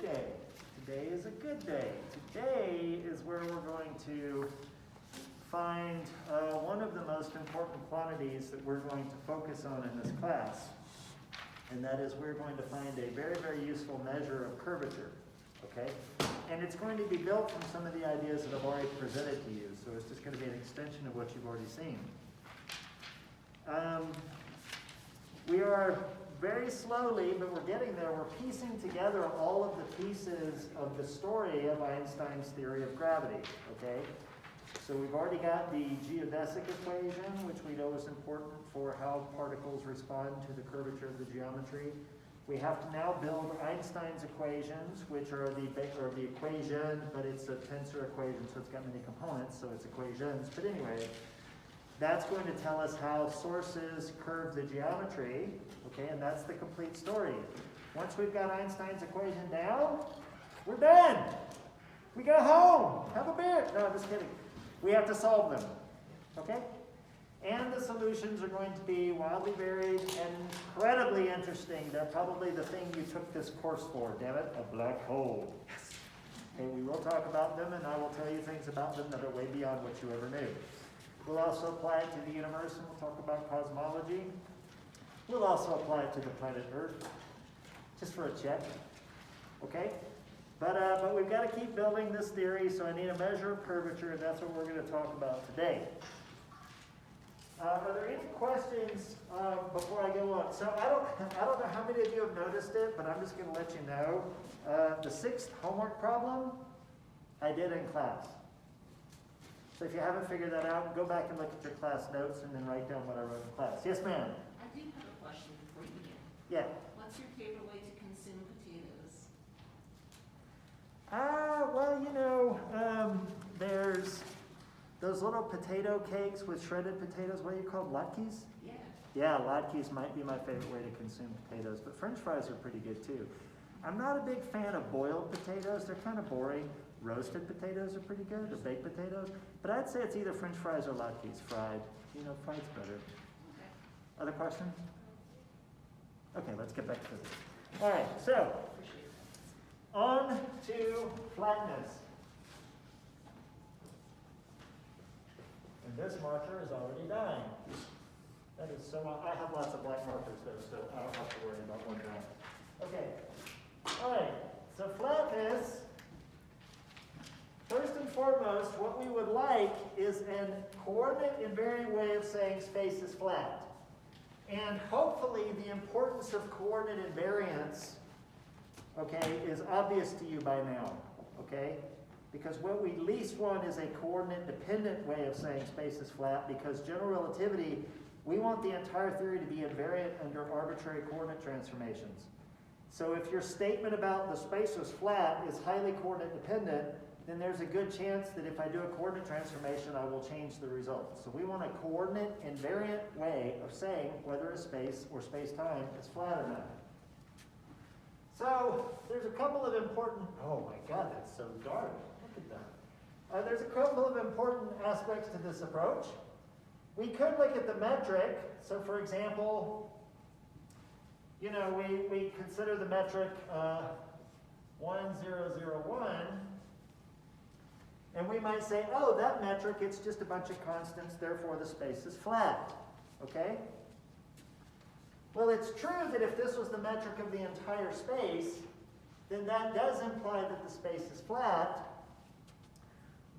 day. Today is a good day. Today is where we're going to find one of the most important quantities that we're going to focus on in this class. And that is we're going to find a very, very useful measure of curvature. Okay? And it's going to be built from some of the ideas that I've already presented to you. So it's just going to be an extension of what you've already seen. We are very slowly, but we're getting there, we're piecing together all of the pieces of the story of Einstein's theory of gravity, okay? So we've already got the geodesic equation, which we know is important for how particles respond to the curvature of the geometry. We have to now build Einstein's equations, which are the equation, but it's a tensor equation, so it's got many components, so it's equations. But anyway, that's going to tell us how sources curve the geometry, okay, and that's the complete story. Once we've got Einstein's equation down, we're done. We go home, have a beer. No, I'm just kidding. We have to solve them, okay? And the solutions are going to be wildly varied and incredibly interesting. They're probably the thing you took this course for, damn it, a black hole. Yes. Okay, we will talk about them, and I will tell you things about them that are way beyond what you ever knew. We'll also apply it to the universe, and we'll talk about cosmology. We'll also apply it to the planet Earth, just for a check, okay? But we've got to keep building this theory, so I need a measure of curvature, and that's what we're going to talk about today. Are there any questions before I go on? So I don't know how many of you have noticed it, but I'm just going to let you know. The 6th homework problem, I did in class. So if you haven't figured that out, go back and look at your class notes and then write down what I wrote in class. Yes, ma'am? I do have a question before you begin. Yeah. What's your favorite way to consume potatoes? Well, you know, there's those little potato cakes with shredded potatoes. What are you called, latkes? Yeah. Yeah, latkes might be my favorite way to consume potatoes, but French fries are pretty good too. I'm not a big fan of boiled potatoes. They're kind of boring. Roasted potatoes are pretty good, or baked potatoes. But I'd say it's either French fries or latkes fried. You know, fried's better. Okay. Other questions? Okay, let's get back to this. All right, so on to flatness. And this marker is already dying. That is so, I have lots of black markers though, so I don't have to worry about one dying. Okay, all right, so flatness. First and foremost, what we would like is an coordinate invariant way of saying space is flat. And hopefully the importance of coordinate invariance, okay, is obvious to you by now, okay? Because what we least want is a coordinate dependent way of saying space is flat, because general relativity, we want the entire theory to be invariant under arbitrary coordinate transformations. So if your statement about the space is flat is highly coordinate dependent, then there's a good chance that if I do a coordinate transformation, I will change the result. So we want a coordinate invariant way of saying whether a space or space-time is flat or not. So there's a couple of important, oh my God, that's so dark. Look at that. There's a couple of important aspects to this approach. We could look at the metric. So for example, you know, we consider the metric 1001. And we might say, oh, that metric, it's just a bunch of constants, therefore the space is flat, okay? Well, it's true that if this was the metric of the entire space, then that does imply that the space is flat.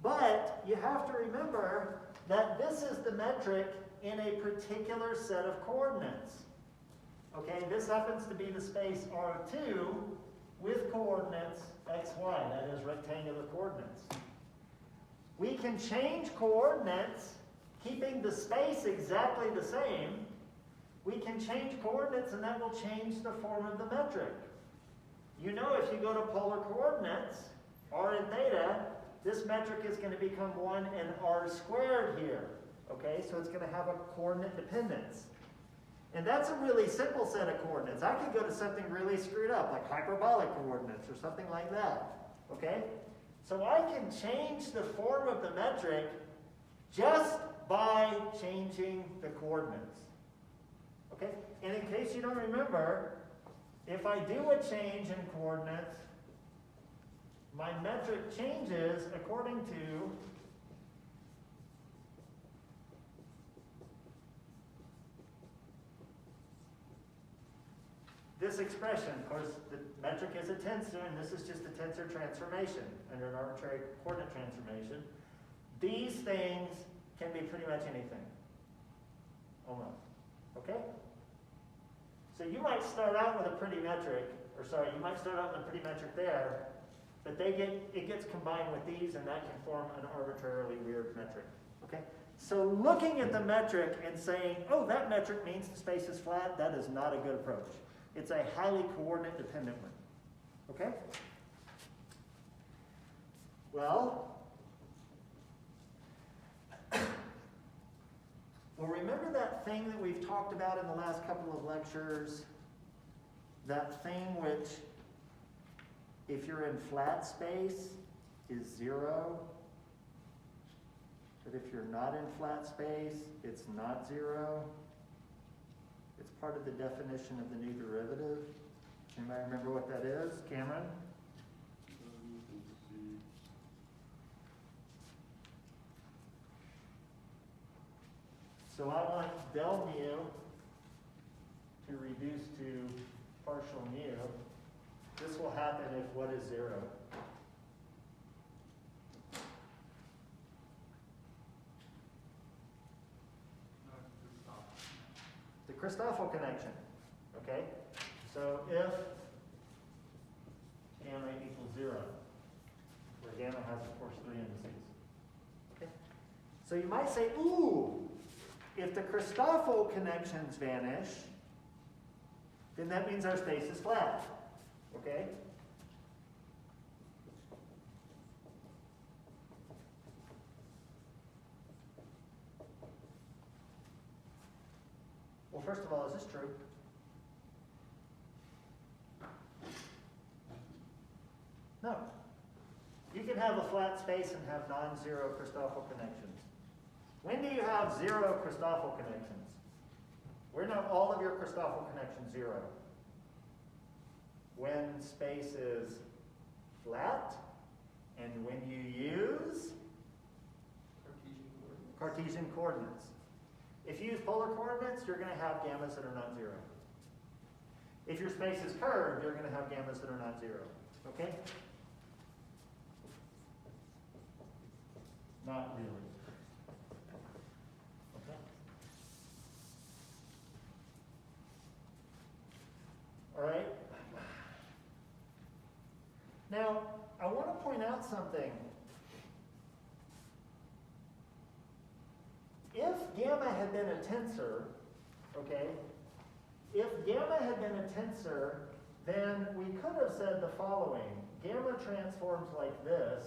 But you have to remember that this is the metric in a particular set of coordinates. Okay, this happens to be the space R2 with coordinates x, y, that is rectangular coordinates. We can change coordinates, keeping the space exactly the same. We can change coordinates, and that will change the form of the metric. You know, if you go to polar coordinates, r and theta, this metric is going to become 1 and r squared here. Okay, so it's going to have a coordinate dependence. And that's a really simple set of coordinates. I could go to something really screwed up, like hyperbolic coordinates or something like that. Okay? So I can change the form of the metric just by changing the coordinates. Okay? And in case you don't remember, if I do a change in coordinates, my metric changes according to this expression. Of course, the metric is a tensor, and this is just a tensor transformation under an arbitrary coordinate transformation. These things can be pretty much anything, almost. Okay? So you might start out with a pretty metric, you might start out with a pretty metric there, but it gets combined with these, and that can form an arbitrarily weird metric. Okay? So looking at the metric and saying, oh, that metric means the space is flat, that is not a good approach. It's a highly coordinate dependent one. Okay? Well, remember that thing that we've talked about in the last couple of lectures? That thing which, if you're in flat space, is 0. But if you're not in flat space, it's not 0. It's part of the definition of the new derivative. Anybody remember what that is? Cameron? So I want del mu to reduce to partial mu. This will happen if what is 0? The Christoffel connection. Okay? So if gamma equals 0, where gamma has, of course, 3 indices. Okay? So you might say, ooh, if the Christoffel connections vanish, then that means our space is flat. Okay? Well, first of all, is this true? No. You can have a flat space and have non-zero Christoffel connections. When do you have 0 Christoffel connections? When are all of your Christoffel connections 0? When space is flat, and when you use Cartesian coordinates. If you use polar coordinates, you're going to have gammas that are not 0. If your space is curved, you're going to have gammas that are not 0. Okay? Not really. Okay? All right? Now, I want to point out something. If gamma had been a tensor, okay, if gamma had been a tensor, then we could have said the following. Gamma transforms like this.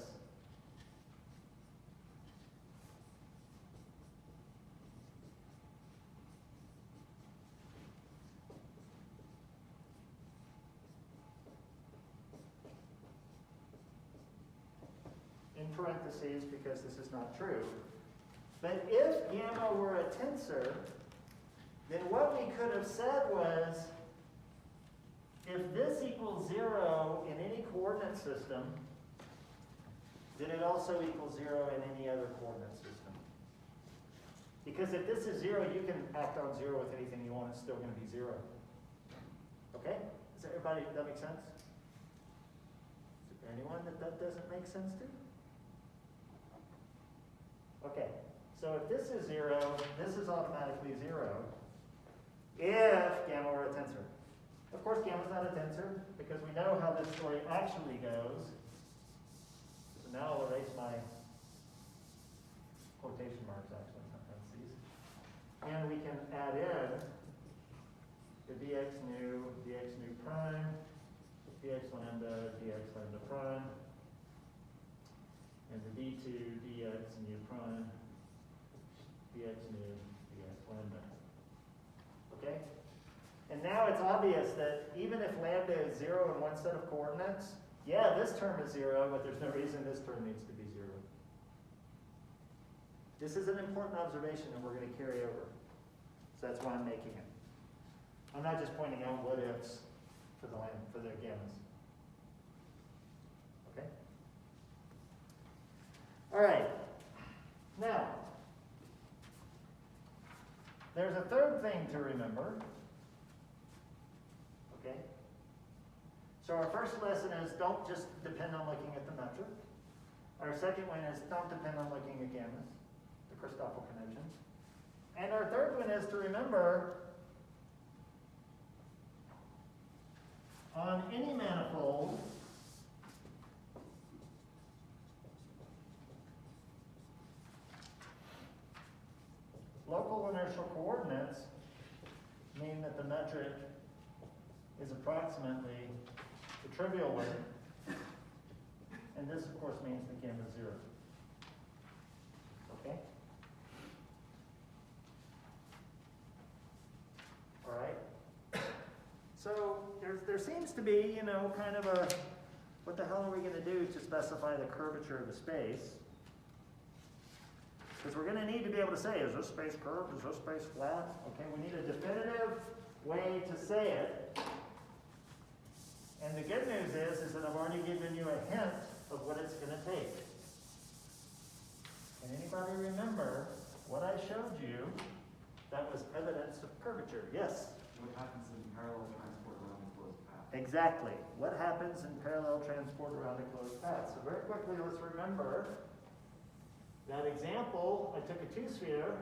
In parentheses, because this is not true. But if gamma were a tensor, then what we could have said was, if this equals 0 in any coordinate system, then it also equals 0 in any other coordinate system. Because if this is 0, you can act on 0 with anything you want, it's still going to be 0. Okay? Does everybody, that make sense? Is there anyone that doesn't make sense to? Okay. So if this is 0, this is automatically 0 if gamma were a tensor. Of course, gamma is not a tensor because we know how this story actually goes. So now I'll erase my quotation marks, actually, not parentheses. And we can add in the dx nu prime, dx lambda prime, and the d2 dx nu prime, dx nu, dx lambda. Okay? And now it's obvious that even if lambda is 0 in one set of coordinates, yeah, this term is 0, but there's no reason this term needs to be 0. This is an important observation that we're going to carry over. So that's why I'm making it. I'm not just pointing out what ifs for the gammas. Okay? All right. Now, there's a third thing to remember. Okay? So our first lesson is don't just depend on looking at the metric. Our second one is don't depend on looking at gammas, the Christoffel connections. And our third one is to remember on any manifold, local inertial coordinates mean that the metric is approximately the trivial one. And this, of course, means that gamma is 0. Okay? All right? So there seems to be, kind of a, what the hell are we going to do to specify the curvature of the space? Because we're going to need to be able to say, is this space curved? Is this space flat? Okay, we need a definitive way to say it. And the good news is that I've already given you a hint of what it's going to take. Can anybody remember what I showed you that was evidence of curvature? Yes? What happens in parallel transport around a closed path? Exactly. What happens in parallel transport around a closed path? So very quickly, let's remember that example. I took a two-sphere,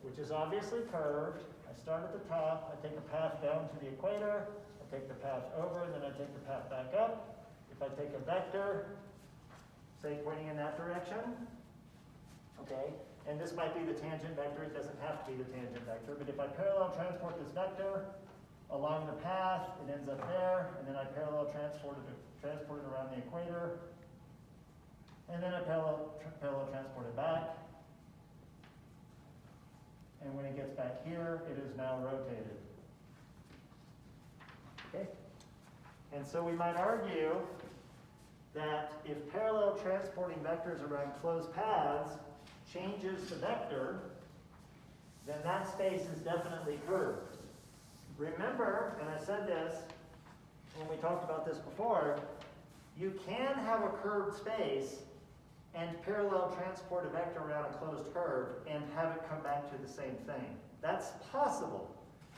which is obviously curved. I start at the top. I take a path down to the equator. I take the path over, and then I take the path back up. If I take a vector, say pointing in that direction, okay, and this might be the tangent vector. It doesn't have to be the tangent vector, but if I parallel transport this vector along the path, it ends up there, and then I parallel transport it around the equator, and then I parallel transport it back. And when it gets back here, it is now rotated. Okay? And so we might argue that if parallel transporting vectors around closed paths changes the vector, then that space is definitely curved. Remember, and I said this when we talked about this before, you can have a curved space and parallel transport a vector around a closed curve and have it come back to the same thing. That's possible.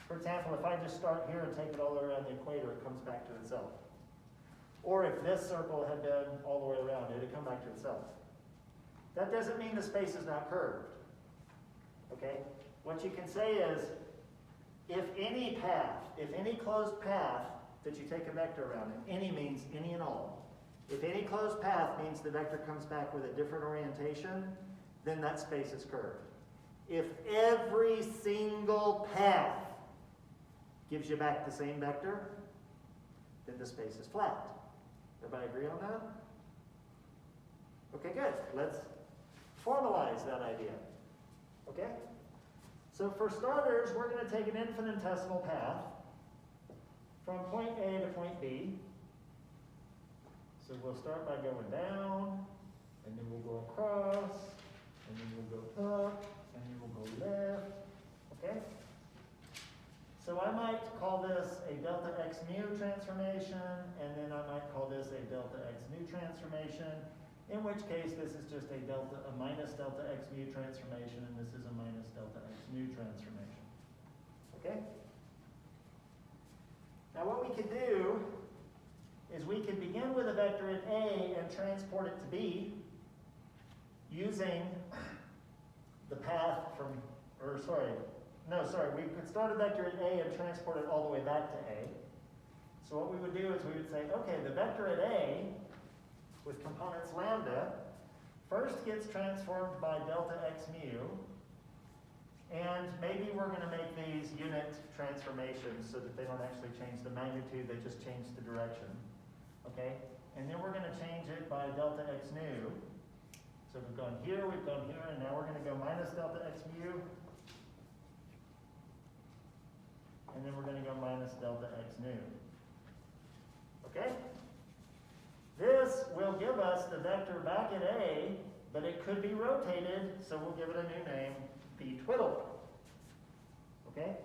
For example, if I just start here and take it all the way around the equator, it comes back to itself. Or if this circle had been all the way around, it would come back to itself. That doesn't mean the space is not curved. Okay? What you can say is, if any path, if any closed path that you take a vector around, and any means any and all, if any closed path means the vector comes back with a different orientation, then that space is curved. If every single path gives you back the same vector, then the space is flat. Everybody agree on that? Okay, good. Let's formalize that idea. Okay? So for starters, we're going to take an infinitesimal path from point A to point B. So we'll start by going down, and then we'll go across, and then we'll go up, and then we'll go left. Okay? So I might call this a delta x mu transformation, and then I might call this a delta x nu transformation, in which case this is just a minus delta x mu transformation, and this is a minus delta x nu transformation. Okay? Now what we could do is we can begin with a vector in A and transport it to B using the path from, we could start a vector at A and transport it all the way back to A. So what we would do is we would say, okay, the vector at A with components lambda first gets transformed by delta x mu, and maybe we're going to make these unit transformations so that they don't actually change the magnitude, they just change the direction. Okay? And then we're going to change it by delta x nu. So we've gone here, and now we're going to go minus delta x mu. And then we're going to go minus delta x nu. Okay? This will give us the vector back at A, but it could be rotated, so we'll give it a new name, B twiddle. Okay?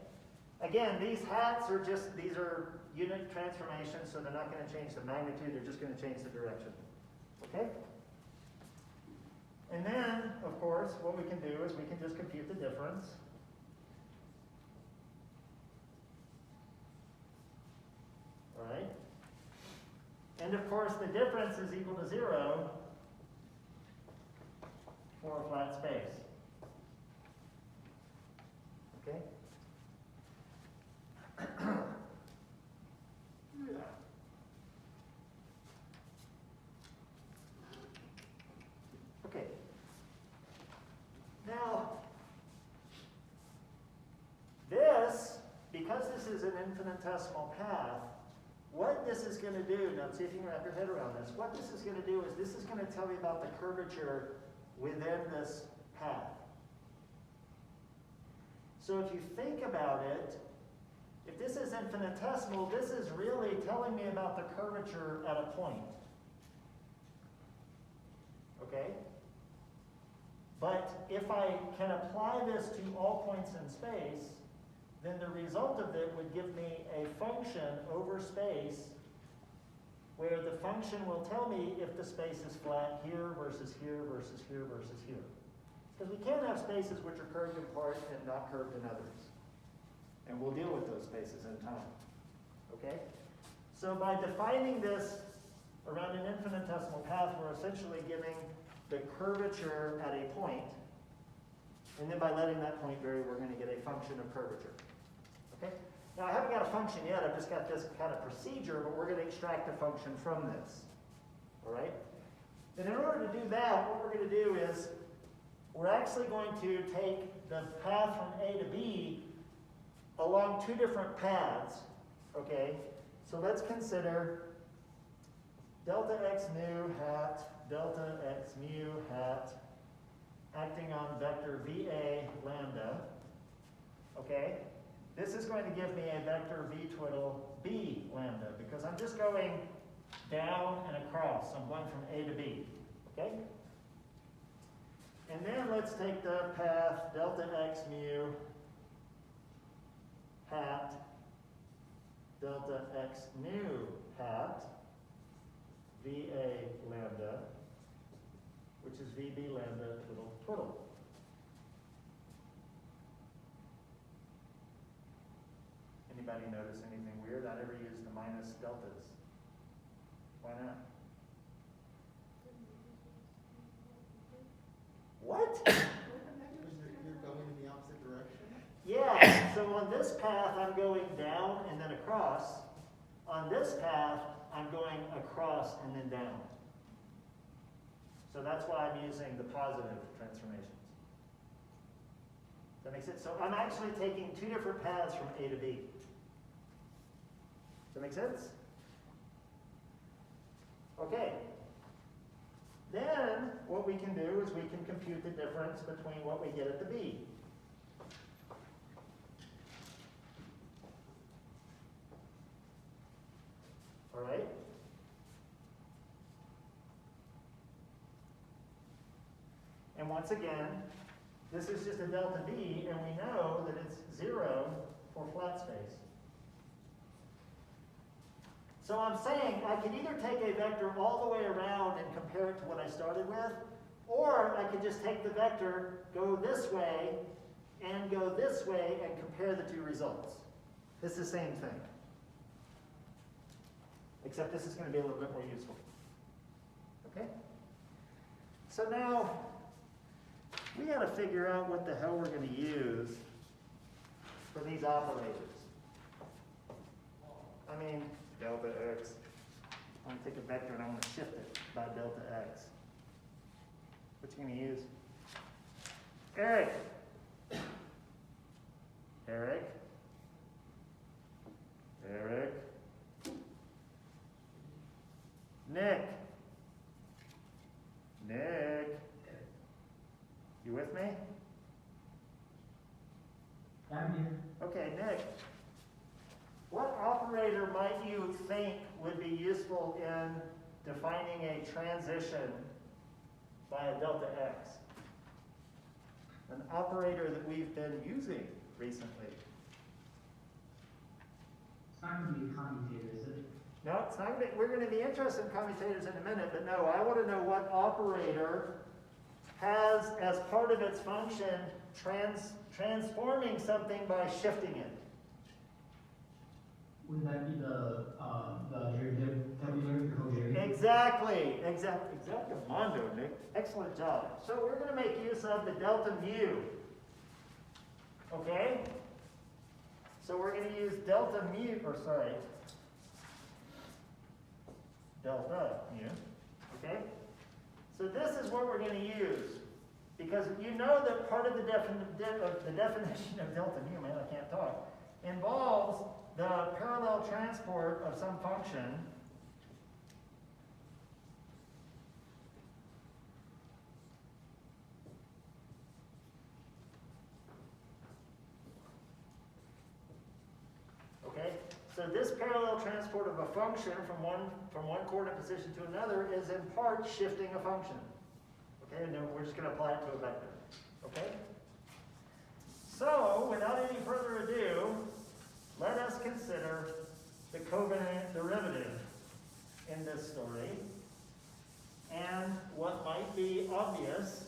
Again, these hats are these are unit transformations, so they're not going to change the magnitude, they're just going to change the direction. Okay? And then, of course, what we can do is we can just compute the difference. All right? And of course, the difference is equal to 0 for a flat space. Okay? Okay. Now, this, because this is an infinitesimal path, what this is going to do, now see if you can wrap your head around this, what this is going to do is this is going to tell me about the curvature within this path. So if you think about it, if this is infinitesimal, this is really telling me about the curvature at a point. Okay? But if I can apply this to all points in space, then the result of it would give me a function over space where the function will tell me if the space is flat here versus here versus here versus here. Because we can have spaces which are curved in part and not curved in others. And we'll deal with those spaces in time. Okay? So by defining this around an infinitesimal path, we're essentially giving the curvature at a point. And then by letting that point vary, we're going to get a function of curvature. Okay? Now I haven't got a function yet, I've just got this kind of procedure, but we're going to extract a function from this. All right? And in order to do that, what we're going to do is we're actually going to take the path from A to B along two different paths. Okay? So let's consider delta x mu hat, delta x mu hat, acting on vector VA lambda. Okay? This is going to give me a vector v twiddle b lambda because I'm just going down and across. I'm going from A to B. Okay? And then let's take the path delta x mu hat, delta x nu hat, VA lambda, which is VB lambda twiddle twiddle. Anybody notice anything weird? I never used the minus deltas. Why not? What? You're going in the opposite direction? Yeah, so on this path I'm going down and then across. On this path I'm going across and then down. So that's why I'm using the positive transformations. Does that make sense? So I'm actually taking two different paths from A to B. Does that make sense? Okay. Then what we can do is we can compute the difference between what we get at the B. All right? And once again, this is just a delta B, and we know that it's 0 for flat space. So I'm saying I could either take a vector all the way around and compare it to what I started with, or I could just take the vector, go this way, and go this way, and compare the two results. It's the same thing. Except this is going to be a little bit more useful. Okay? So now, we got to figure out what the hell we're going to use for these operators. I mean, delta x. I'm going to take a vector and I'm going to shift it by delta x. What you going to use? Eric. Eric. Eric. Nick. Nick. You with me? I'm here. Okay, Nick. What operator might you think would be useful in defining a transition by a delta x? An operator that we've been using recently. It's not going to be a commutator, is it? No, it's not. We're going to be interested in commutators in a minute, but no, I want to know what operator has as part of its function transforming something by shifting it. Would that be the derivative that we learned for covariant? Exactly. Exactamundo, Nick. Excellent job. So we're going to make use of the delta mu. Okay? So we're going to use delta mu, delta mu. Okay? So this is what we're going to use. Because you know that part of the definition of delta mu, man, I can't talk, involves the parallel transport of some function okay? So this parallel transport of a function from one coordinate position to another is in part shifting a function. Okay, and then we're just going to apply it to a vector. Okay? So, without any further ado, let us consider the covariant derivative in this story. And what might be obvious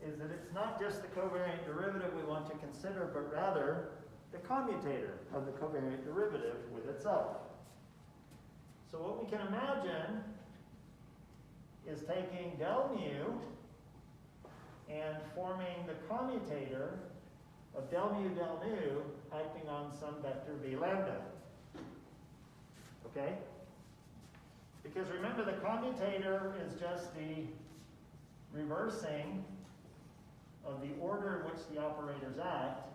is that it's not just the covariant derivative we want to consider, but rather the commutator of the covariant derivative with itself. So what we can imagine is taking del mu and forming the commutator of del mu acting on some vector v lambda. Okay? Because remember, the commutator is just the reversing of the order in which the operators act.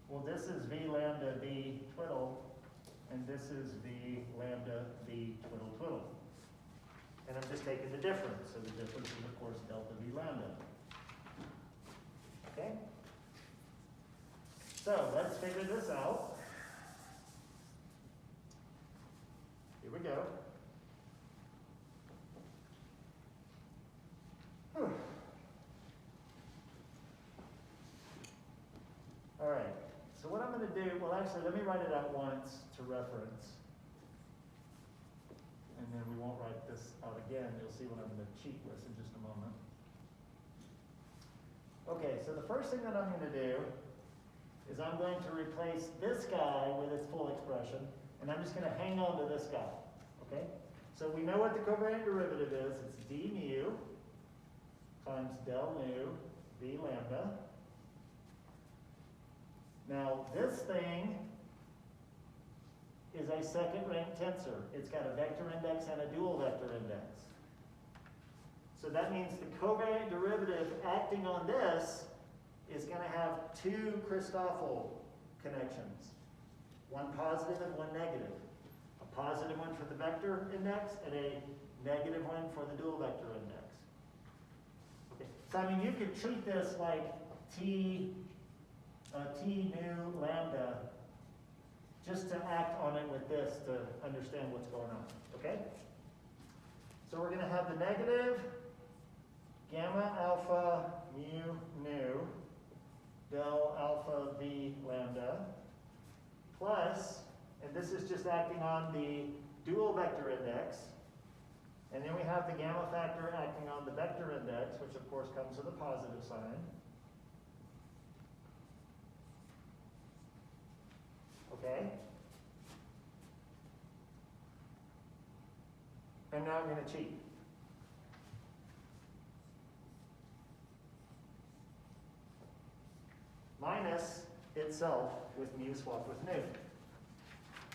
Well, this is v lambda v twiddle, and this is v lambda v twiddle twiddle. And I'm just taking the difference. So the difference is, of course, delta v lambda. Okay? So let's figure this out. Here we go. All right. So what I'm going to do, well, actually, let me write it out once to reference. And then we won't write this out again. You'll see what I'm going to cheat with in just a moment. Okay, so the first thing that I'm going to do is I'm going to replace this guy with its full expression, and I'm just going to hang on to this guy. Okay? So we know what the covariant derivative is. It's d mu times del mu v lambda. Now, this thing is a second-rank tensor. It's got a vector index and a dual vector index. So that means the covariant derivative acting on this is going to have two Christoffel connections. One positive and one negative. A positive one for the vector index and a negative one for the dual vector index. Okay. So I mean, you could treat this like t nu lambda, just to act on it with this to understand what's going on. Okay? So we're going to have the negative gamma alpha mu nu del alpha v lambda plus, and this is just acting on the dual vector index, and then we have the gamma factor acting on the vector index, which of course comes with a positive sign. Okay? And now I'm going to cheat. Minus itself with mu swapped with nu.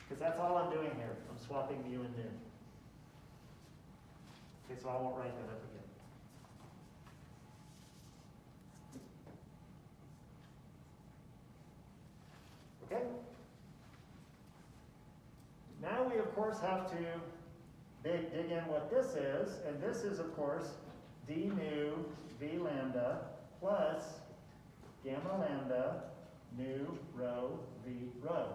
Because that's all I'm doing here. I'm swapping mu and nu. Okay, so I won't write that up again. Okay? Now we, of course, have to dig in what this is, and this is, of course, d nu v lambda plus gamma lambda nu rho v rho.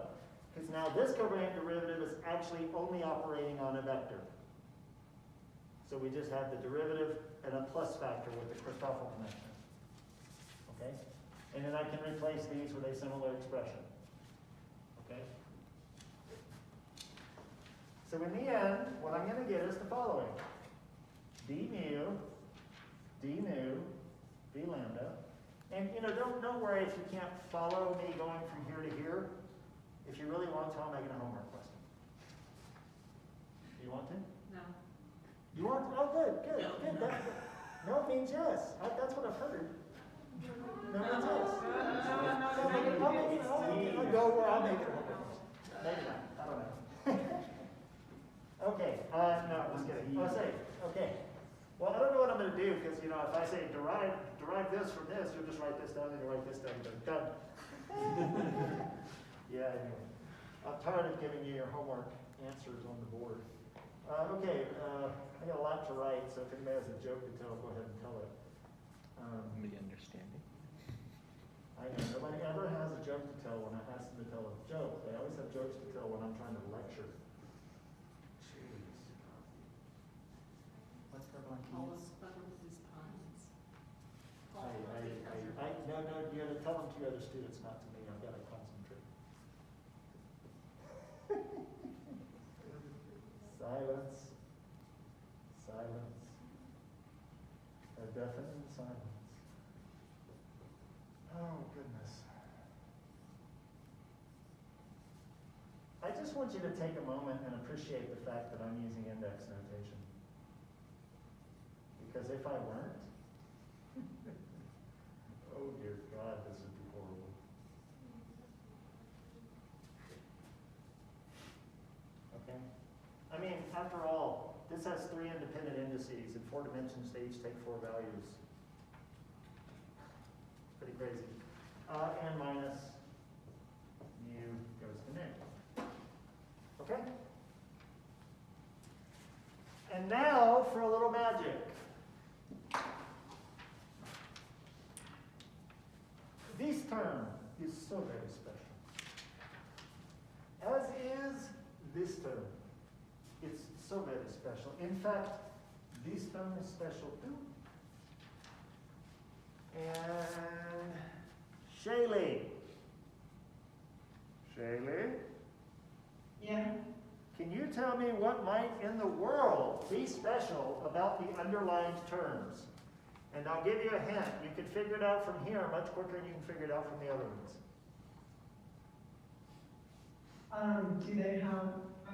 Because now this covariant derivative is actually only operating on a vector. So we just have the derivative and a plus factor with the Christoffel connection. Okay? And then I can replace these with a similar expression. Okay? So in the end, what I'm going to get is the following. d mu, d nu, d lambda. And don't worry if you can't follow me going from here to here. If you really want to, I'll make it a homework question. You want to? No. You want? Oh, good. No. No means yes. That's what I've heard. No means yes. I'll make it. I'll go where I'll make it a homework question. Maybe not. I don't know. Okay. No, just kidding. I'll say. Okay. Well, I don't know what I'm going to do because if I say derive this from this, you'll just write this down and you write this down. Done. Yeah. Anyway, I'm tired of giving you your homework answers on the board. Okay. I got a lot to write, so if anybody has a joke to tell, go ahead and tell it. Me understanding. I know nobody ever has a joke to tell when I ask them to tell a joke. They always have jokes to tell when I'm trying to lecture. Jeez. What's that one? Paul was fucking with his puns. No, you gotta tell them to your other students, not to me. I've gotta concentrate. Silence. A deafening silence. Oh, goodness. I just want you to take a moment and appreciate the fact that I'm using index notation. Because if I weren't, oh dear God, this would be horrible. Okay? I mean, after all, this has 3 independent indices. In 4 dimensions, they each take 4 values. Pretty crazy. And minus mu goes to nu. Okay? And now for a little magic. This term is so very special. As is this term. It's so very special. In fact, this term is special too. And Shaylee. Yeah. Can you tell me what might in the world be special about the underlined terms? And I'll give you a hint. You can figure it out from here much quicker than you can figure it out from the other ones. Are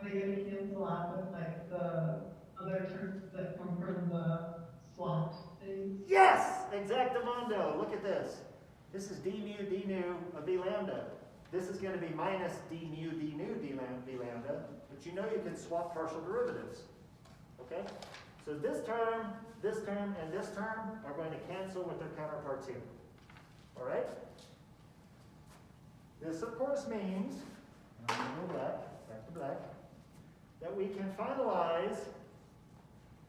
they going to cancel out with like the other terms that come from the swapped things? Yes! Exactamundo. Look at this. This is d mu d nu of d lambda. This is going to be minus d mu d nu d lambda. But you know you can swap partial derivatives. Okay? So this term, and this term are going to cancel with their counterparts here. All right? This, of course, means, I'm going to go back to black, that we can finalize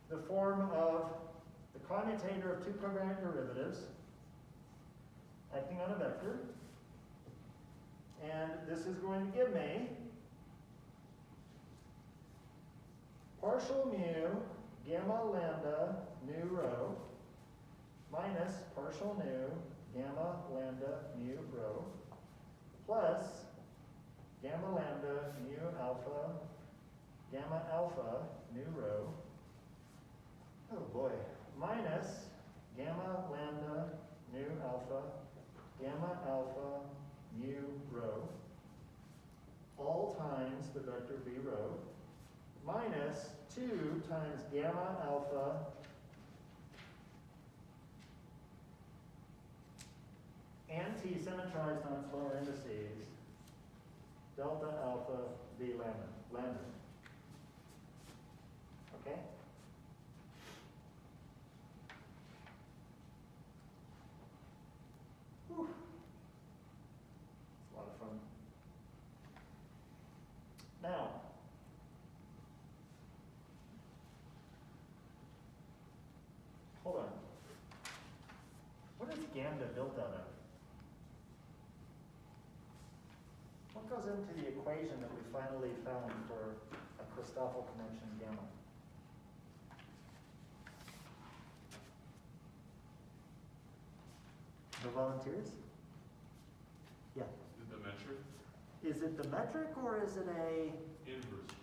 the form of the commutator of 2 covariant derivatives acting on a vector. And this is going to give me partial mu gamma lambda nu rho minus partial nu gamma lambda mu rho plus gamma lambda mu alpha gamma alpha nu rho, oh boy, minus gamma lambda nu alpha gamma alpha mu rho, all times the vector v rho, minus 2 times gamma alpha anti-symmetrized on its lower indices, delta alpha v lambda. Okay? Whew. It's a lot of fun. Now, hold on. What is gamma built out of? What goes into the equation that we finally found for a Christoffel connection gamma? The volunteers? Yeah. The metric? Is it the metric or is it a? Inverse.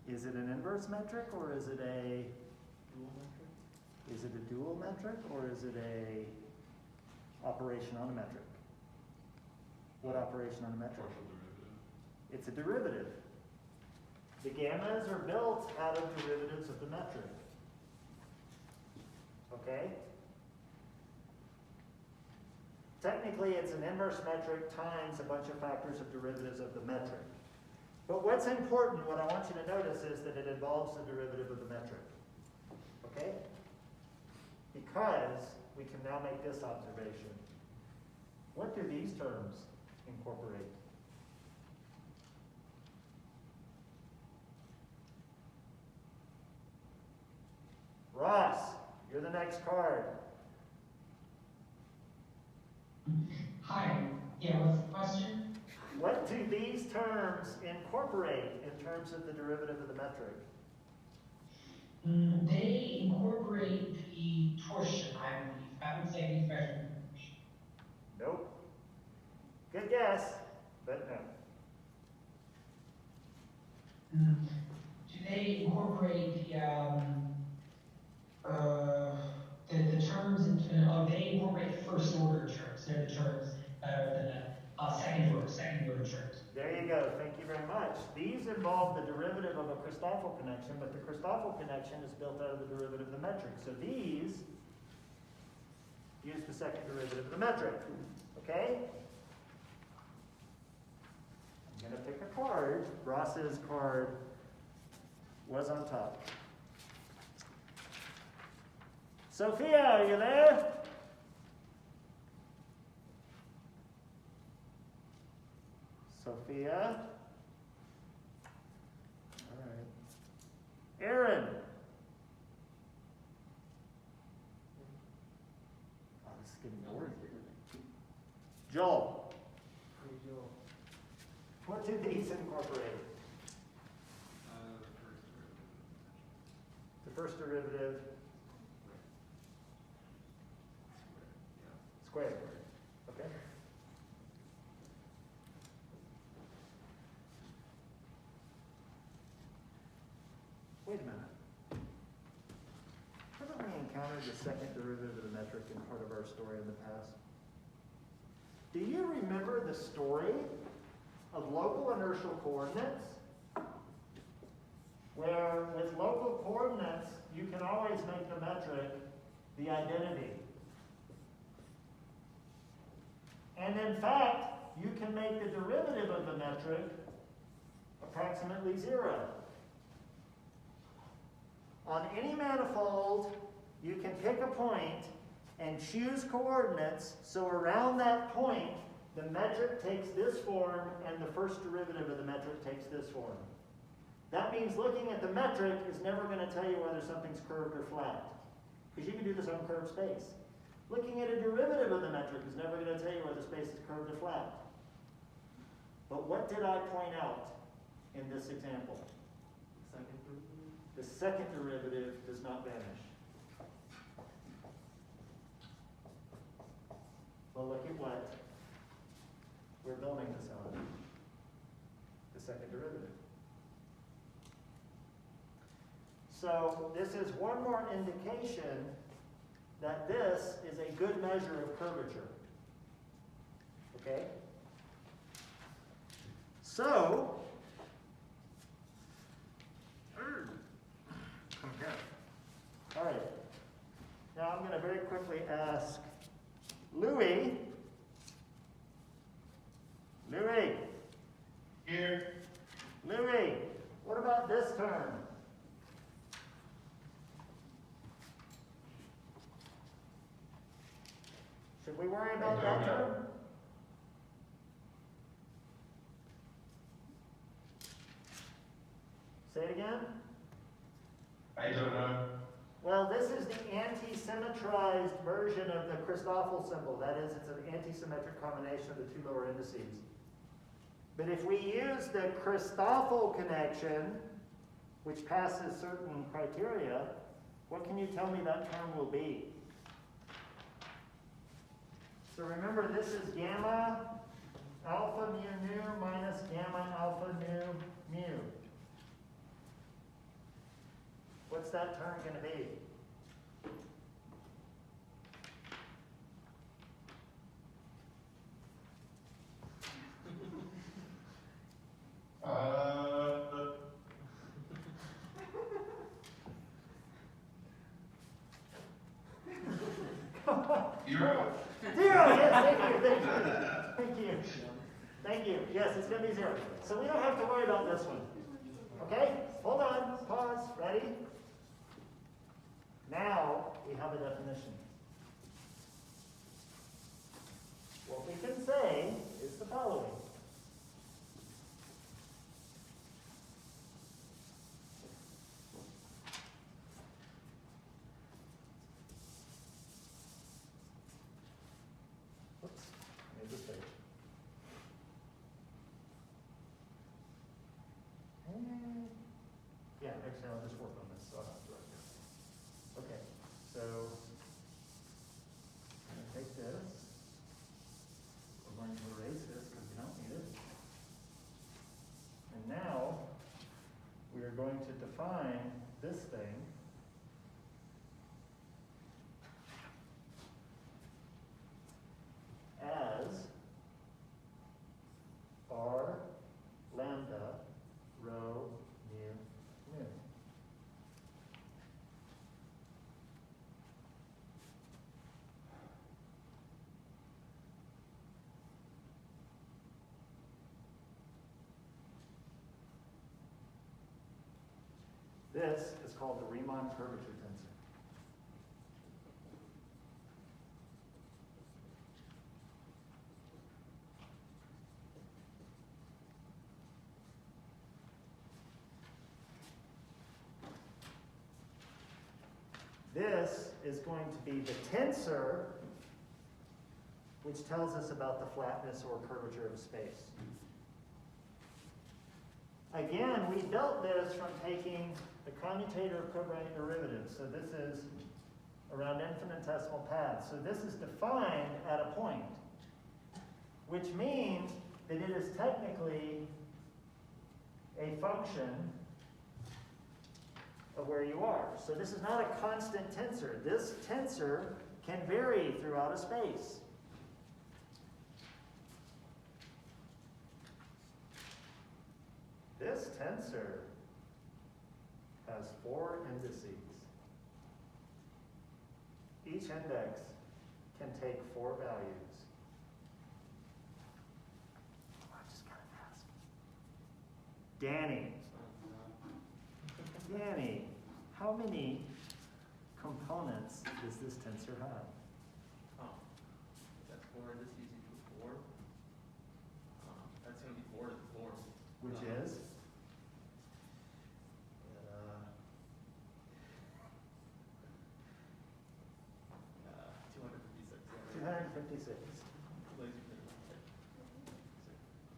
Is it an inverse metric or is it a dual metric? Is it a dual metric or is it a operation on a metric? What operation on a metric? It's a derivative. The gammas are built out of derivatives of the metric. Okay? Technically, it's an inverse metric times a bunch of factors of derivatives of the metric. But what's important, what I want you to notice is that it involves the derivative of the metric. Okay? Because we can now make this observation. What do these terms incorporate? Ross, you're the next card. Hi, yeah, what's the question? What do these terms incorporate in terms of the derivative of the metric? They incorporate the torsion, I believe. I would say the expression. Nope. Good guess, but no. Do they incorporate the terms they incorporate first order terms? They're the terms better than the second order terms. There you go. Thank you very much. These involve the derivative of a Christoffel connection, but the Christoffel connection is built out of the derivative of the metric. So these use the second derivative of the metric. Okay? I'm going to pick a card. Ross's card was on top. Sophia, are you there? Sophia? All right. Aaron? Oh, this is getting boring. Joel? Hey, Joel. What do these incorporate? The first derivative. Squared. Okay. Wait a minute. Haven't we encountered the second derivative of the metric in part of our story in the past? Do you remember the story of local inertial coordinates? Where with local coordinates, you can always make the metric the identity. And in fact, you can make the derivative of the metric approximately 0. On any manifold, you can pick a point and choose coordinates, so around that point, the metric takes this form and the first derivative of the metric takes this form. That means looking at the metric is never going to tell you whether something's curved or flat, because you can do this on curved space. Looking at a derivative of the metric is never going to tell you whether space is curved or flat. But what did I point out in this example? Second derivative? The second derivative does not vanish. Well, look at what we're building this on. The second derivative. So this is one more indication that this is a good measure of curvature. Okay? So, all right. Now I'm going to very quickly ask Louis. Louis. Here. Louis, what about this term? Should we worry about that term? Say it again. I don't know. Well, this is the anti-symmetrized version of the Christoffel symbol. That is, it's an anti-symmetric combination of the two lower indices. But if we use the Christoffel connection, which passes certain criteria, what can you tell me that term will be? So remember, this is gamma alpha mu nu minus gamma alpha nu mu. What's that term going to be? Yes, it's going to be 0. So we don't have to worry about this one. Okay? Hold on. Pause. Ready? Now we have a definition. What we can say is the following. Oops, I made this page. Yeah, actually I'll just work on this, so I'll have to write it. Okay, so I'm going to take this. We're going to erase this because we don't need it. And now we are going to define this thing as r lambda rho mu nu. This is called the Riemann curvature tensor. This is going to be the tensor which tells us about the flatness or curvature of space. Again, we built this from taking the commutator of covariant derivatives. So this is around infinitesimal paths. So this is defined at a point, which means that it is technically a function of where you are. So this is not a constant tensor. This tensor can vary throughout a space. This tensor has 4 indices. Each index can take 4 values. Oh, I just gotta ask. Danny, how many components does this tensor have? Oh, that's 4, this is equal to 4. That's going to be 4 to the 4. Which is? 256.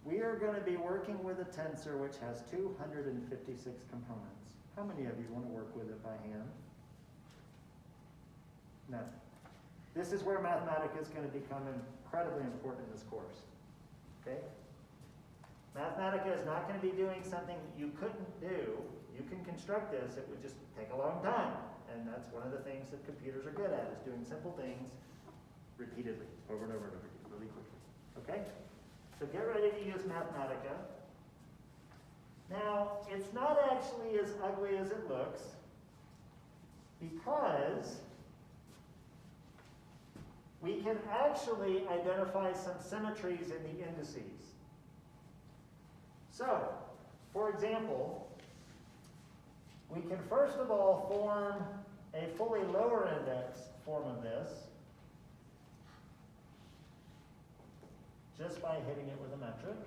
We are going to be working with a tensor which has 256 components. How many of you want to work with it by hand? No. This is where Mathematica is going to become incredibly important in this course. Okay? Mathematica is not going to be doing something you couldn't do. You can construct this, it would just take a long time. And that's one of the things that computers are good at, is doing simple things repeatedly, over and over and over again, really quickly. Okay? So get ready to use Mathematica. Now, it's not actually as ugly as it looks, because we can actually identify some symmetries in the indices. So, for example, we can first of all form a fully lower index form of this just by hitting it with a metric.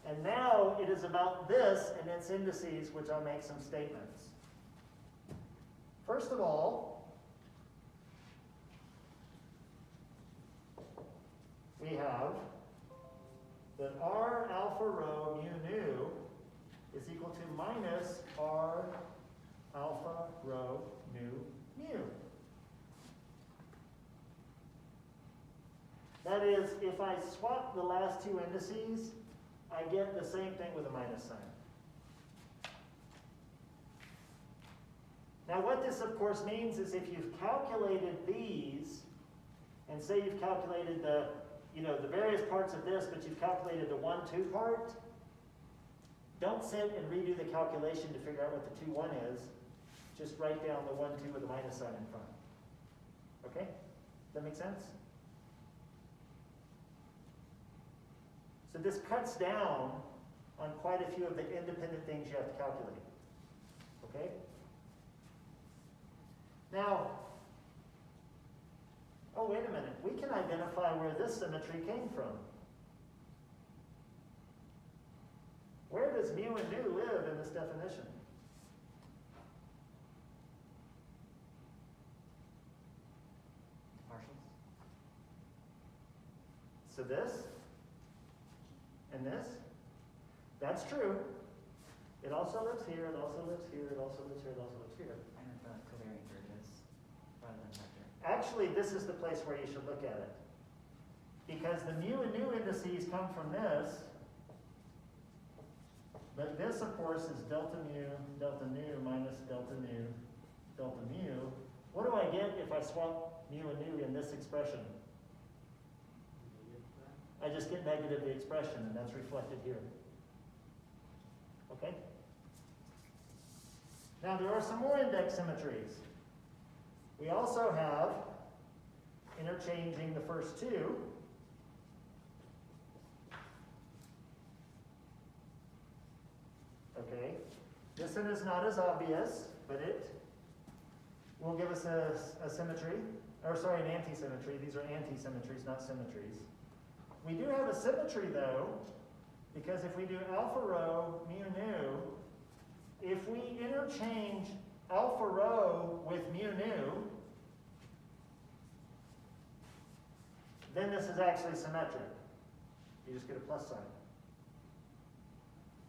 And now it is about this and its indices, which I'll make some statements. First of all, we have that R alpha rho mu nu is equal to minus R alpha rho nu mu. That is, if I swap the last 2 indices, I get the same thing with a minus sign. Now what this of course means is if you've calculated these, and say you've calculated the various parts of this, but you've calculated the 1, 2 part, don't sit and redo the calculation to figure out what the 2, 1 is. Just write down the 1, 2 with a minus sign in front. Okay? that make sense? So this cuts down on quite a few of the independent things you have to calculate. Okay? Now, oh, wait a minute. We can identify where this symmetry came from. Where does mu and nu live in this definition? Partials. So this and this, that's true. It also lives here, it also lives here, it also lives here, it also lives here. I heard about covariant derivatives rather than vector. Actually, this is the place where you should look at it. Because the mu and nu indices come from this, but this, of course, is delta nu minus delta mu. What do I get if I swap mu and nu in this expression? I just get negative the expression, and that's reflected here. Okay? Now, there are some more index symmetries. We also have interchanging the first two. Okay? This one is not as obvious, but it will give us a symmetry, or sorry, an anti-symmetry. These are anti-symmetries, not symmetries. We do have a symmetry, though, because if we do alpha rho mu nu, if we interchange alpha rho with mu nu, then this is actually symmetric. You just get a plus sign.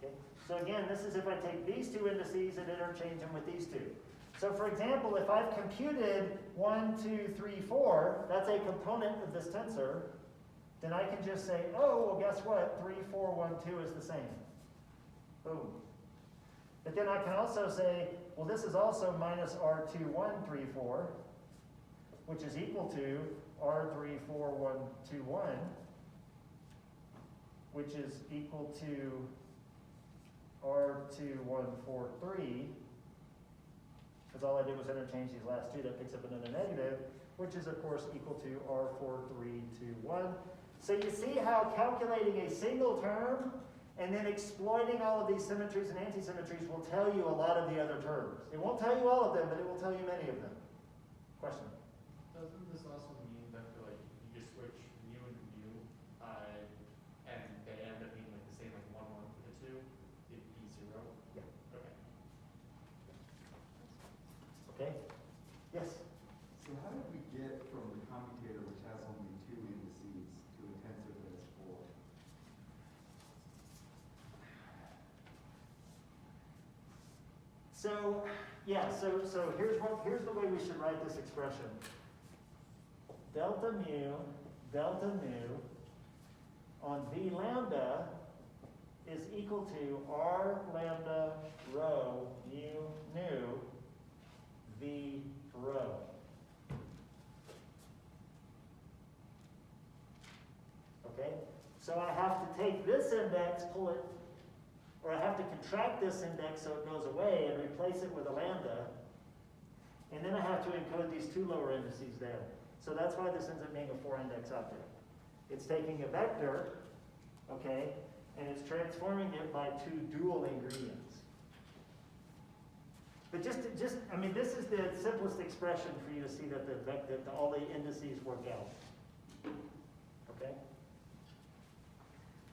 Okay? So again, this is if I take these two indices and interchange them with these two. So for example, if I've computed 1, 2, 3, 4, that's a component of this tensor, then I can just say, oh, well, guess what? 3, 4, 1, 2 is the same. Boom. But then I can also say, well, this is also minus R2, 1, 3, 4, which is equal to R3, 4, 1, 2, 1, which is equal to R2, 1, 4, 3, because all I did was interchange these last two, that picks up another negative, which is, of course, equal to R4, 3, 2, 1. So you see how calculating a single term and then exploiting all of these symmetries and antisymmetries will tell you a lot of the other terms. It won't tell you all of them, but it will tell you many of them. Question? Doesn't this also mean that like you just switch mu and mu, and they end up being like the same, like 1, 1 for the two, it'd be 0? Yeah. Okay. Okay? Yes? So how did we get from the commutator, which has only 2 indices, to a tensor that has 4? So, yeah, so here's the way we should write this expression. Delta mu on V lambda is equal to R lambda rho mu nu V rho. Okay? So I have to take this index, pull it, or I have to contract this index so it goes away and replace it with a lambda. And then I have to encode these two lower indices there. So that's why this ends up being a 4-index object. It's taking a vector, okay, and it's transforming it by two dual ingredients. But I mean, this is the simplest expression for you to see that all the indices work out. Okay?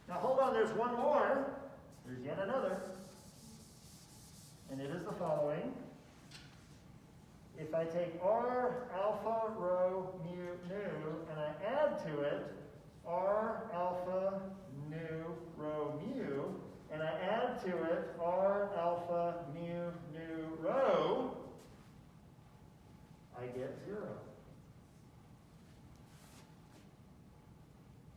Now hold on, there's one more. There's yet another. And it is the following. If I take R alpha rho mu nu and I add to it R alpha nu rho mu, and I add to it R alpha mu nu rho, I get 0.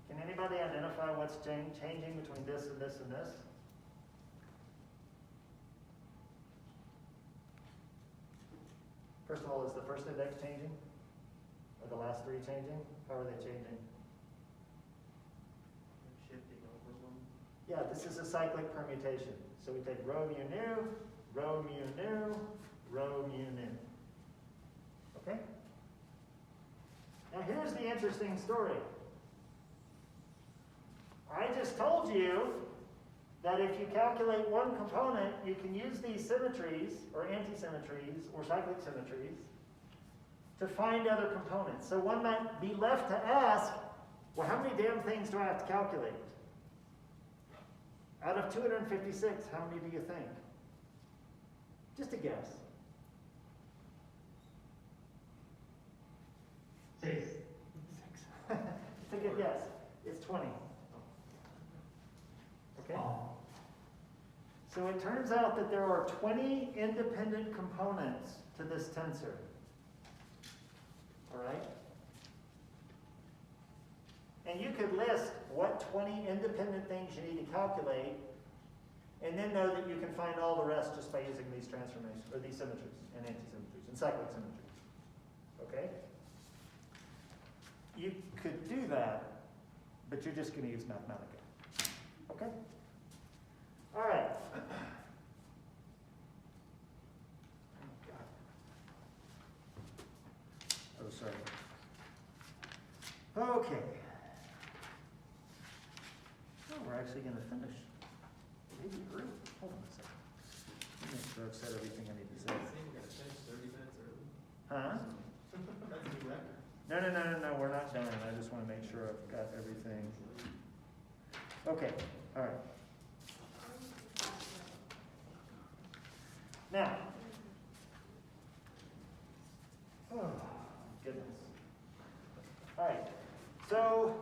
Can anybody identify what's changing between this and this and this? First of all, is the first index changing? Or the last three changing? How are they changing? Shifting over one. Yeah, this is a cyclic permutation. So we take rho mu nu, rho mu nu, rho mu nu. Okay? Now here's the interesting story. I just told you that if you calculate one component, you can use these symmetries, or anti-symmetries, or cyclic symmetries, to find other components. So one might be left to ask, well, how many damn things do I have to calculate? Out of 256, how many do you think? Just a guess. 6. 6. Take a guess. It's 20. Okay? Oh. So it turns out that there are 20 independent components to this tensor. All right? And you could list what 20 independent things you need to calculate, and then know that you can find all the rest just by using these transformations, or these symmetries, and anti-symmetries, and cyclic symmetries. Okay? You could do that, but you're just going to use Mathematica. Okay? All right. Oh, God. Oh, sorry. Okay. Oh, we're actually going to finish. Maybe early. Hold on a second. Let me make sure I've said everything I need to say. We gotta finish 30 minutes early. Huh? That's a new record. No, we're not done. I just want to make sure I've got everything. Okay, all right. Now, oh, goodness. All right, so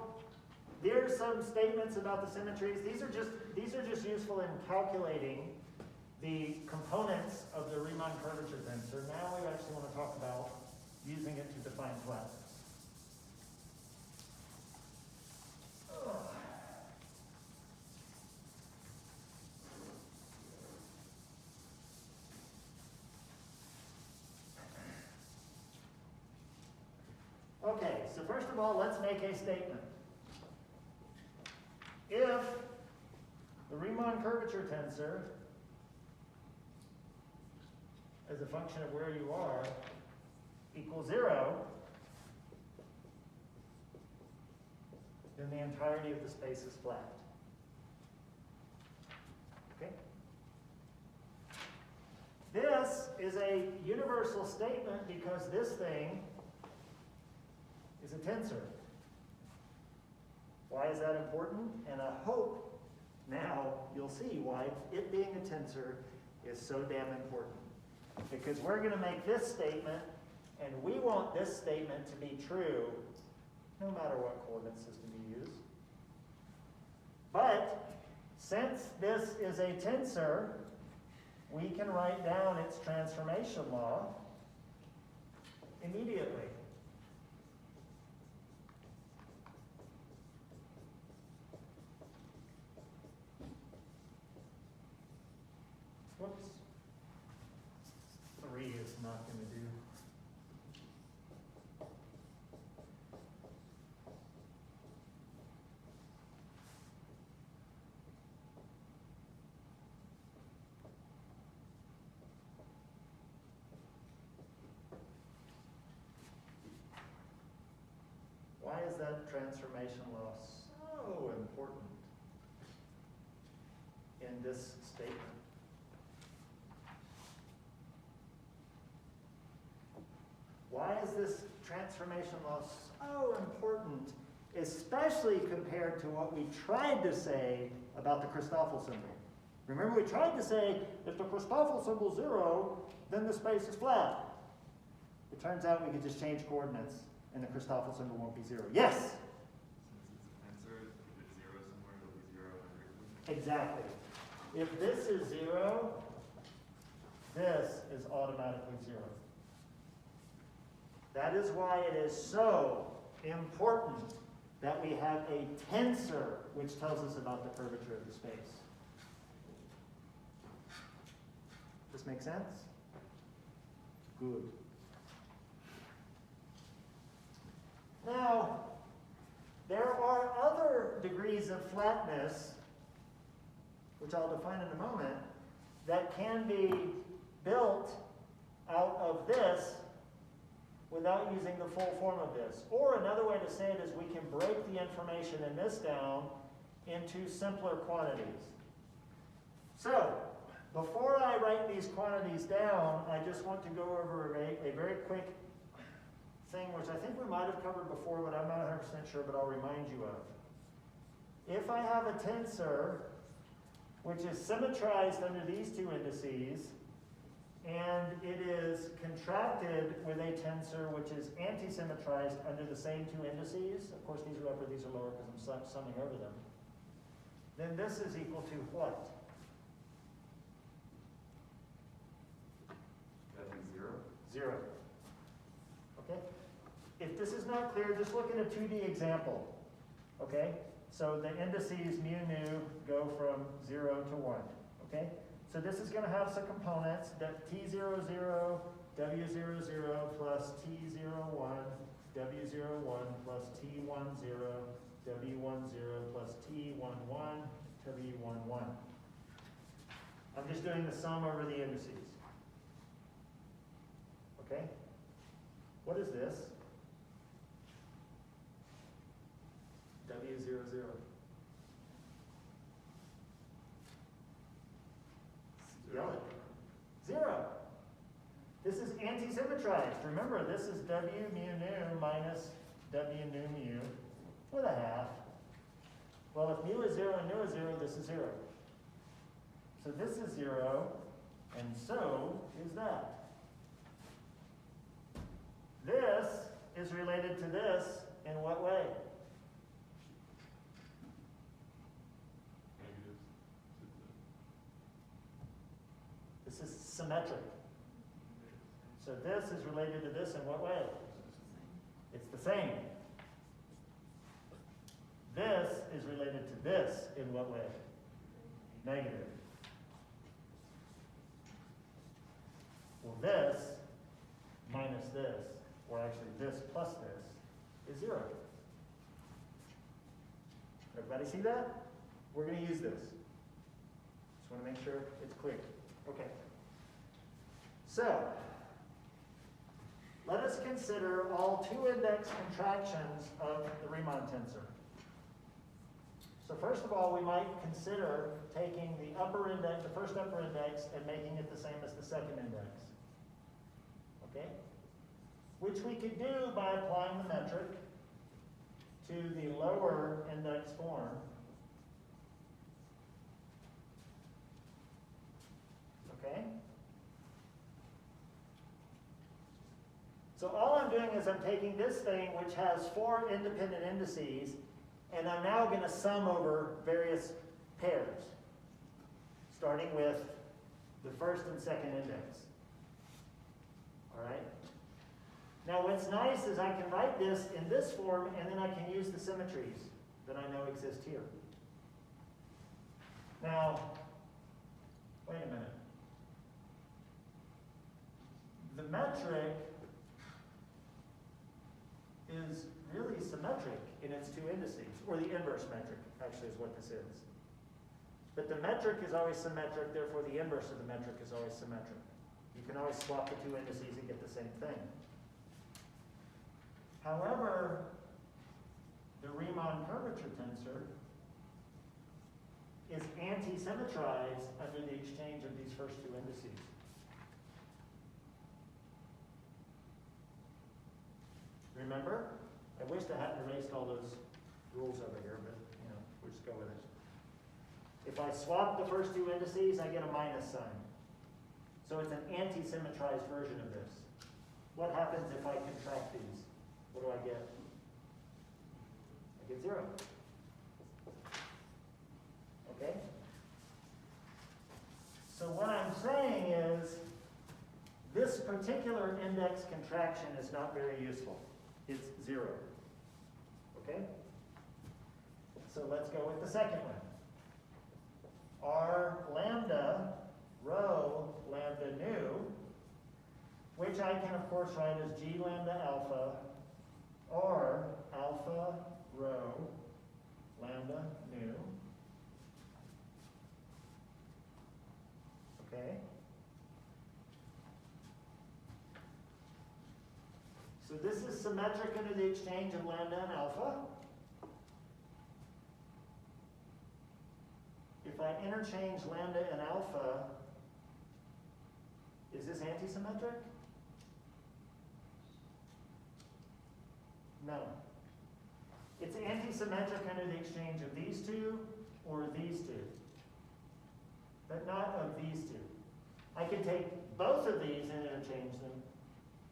there's some statements about the symmetries. These are just useful in calculating the components of the Riemann curvature tensor. Now we actually want to talk about using it to define flatness. Okay, so first of all, let's make a statement. If the Riemann curvature tensor, as a function of where you are, equals 0, then the entirety of the space is flat. Okay? This is a universal statement because this thing is a tensor. Why is that important? And I hope now you'll see why it being a tensor is so damn important. Because we're going to make this statement, and we want this statement to be true no matter what coordinate system you use. But since this is a tensor, we can write down its transformation law immediately. Whoops. 3 is not going to do. Why is that transformation law so important in this statement? Why is this transformation law so important, especially compared to what we tried to say about the Christoffel symbol? Remember, we tried to say, if the Christoffel symbol is 0, then the space is flat. It turns out we could just change coordinates, and the Christoffel symbol won't be 0. Yes? Since it's a tensor, if it's 0 somewhere, it'll be 0 everywhere. Exactly. If this is 0, this is automatically 0. That is why it is so important that we have a tensor which tells us about the curvature of the space. This make sense? Good. Now, there are other degrees of flatness, which I'll define in a moment, that can be built out of this without using the full form of this. Or another way to say it is we can break the information in this down into simpler quantities. So, before I write these quantities down, I just want to go over a very quick thing which I think we might have covered before, but I'm not 100% sure, but I'll remind you of. If I have a tensor which is symmetrized under these two indices, and it is contracted with a tensor which is anti-symmetrized under the same two indices, of course these are upper, these are lower because I'm summing over them, then this is equal to what? That'd be 0. 0. Okay? If this is not clear, just look at a 2D example. Okay? So the indices mu nu go from 0 to 1. Okay? So this is going to have some components that t00, w00 plus t01, w01 plus t10, w10 plus t11, w11. I'm just doing the sum over the indices. Okay? What is this? W00. Yell it. 0. This is anti-symmetrized. Remember, this is W mu nu minus W nu mu with a half. Well, if mu is 0 and nu is 0, this is 0. So this is 0, and so is that. This is related to this in what way? This is symmetric. So this is related to this in what way? It's the same. This is related to this in what way? Negative. Well, this minus this, or actually this plus this, is 0. Everybody see that? We're going to use this. Just want to make sure it's clear. Okay. So, let us consider all two-index contractions of the Riemann tensor. So first of all, we might consider taking the upper index, the first upper index, and making it the same as the second index. Okay? Which we could do by applying the metric to the lower index form. Okay? So all I'm doing is I'm taking this thing which has 4 independent indices, and I'm now going to sum over various pairs, starting with the first and second index. All right? Now what's nice is I can write this in this form, and then I can use the symmetries that I know exist here. Now, wait a minute. The metric is really symmetric in its two indices, or the inverse metric actually is what this is. But the metric is always symmetric, therefore the inverse of the metric is always symmetric. You can always swap the two indices and get the same thing. However, the Riemann curvature tensor is anti-symmetrized under the exchange of these first two indices. Remember? I wished I hadn't erased all those rules over here, but we'll just go with it. If I swap the first two indices, I get a minus sign. So it's an anti-symmetrized version of this. What happens if I contract these? What do I get? I get 0. Okay? So what I'm saying is, this particular index contraction is not very useful. It's 0. Okay? So let's go with the second one. R lambda rho lambda nu, which I can of course write as G lambda alpha or alpha rho lambda nu. Okay? So this is symmetric under the exchange of lambda and alpha. If I interchange lambda and alpha, is this antisymmetric? No. It's antisymmetric under the exchange of these two or these two, but not of these two. I could take both of these and interchange them,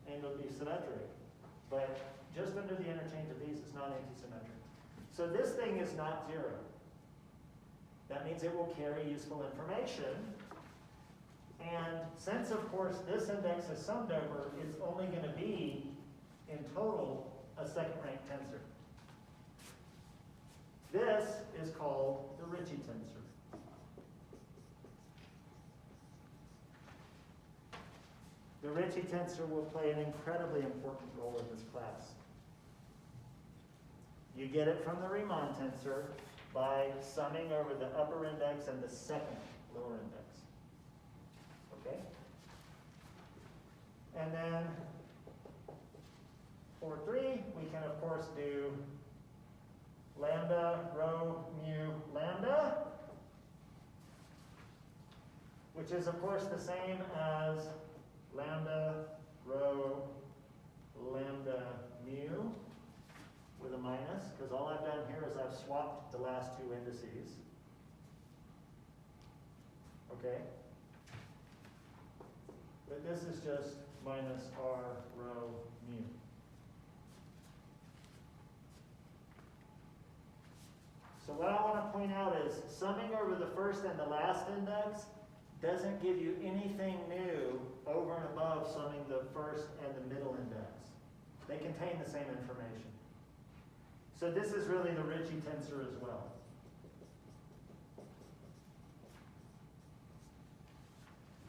and it'll be symmetric. But just under the interchange of these, it's not antisymmetric. So this thing is not zero. That means it will carry useful information. And since, of course, this index is summed over, it's only going to be, in total, a second-rank tensor. This is called the Ritchie tensor. The Ritchie tensor will play an incredibly important role in this class. You get it from the Riemann tensor by summing over the upper index and the second lower index. Okay? And then for 3, we can of course do lambda, rho, mu, lambda, which is of course the same as lambda, rho, lambda, mu, with a minus, because all I've done here is I've swapped the last two indices. Okay? But this is just minus r, rho, mu. So what I want to point out is summing over the first and the last index doesn't give you anything new over and above summing the first and the middle index. They contain the same information. So this is really the Ritchie tensor as well.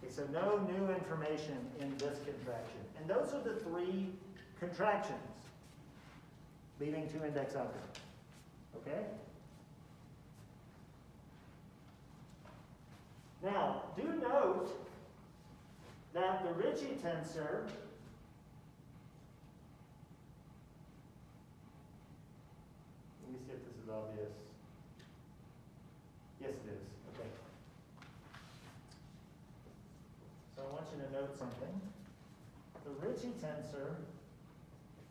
Okay, so no new information in this contraction. And those are the 3 contractions leading to index object. Okay? Now, do note that the Ritchie tensor let me see if this is obvious. Yes, it is. Okay. So I want you to note something. The Ritchie tensor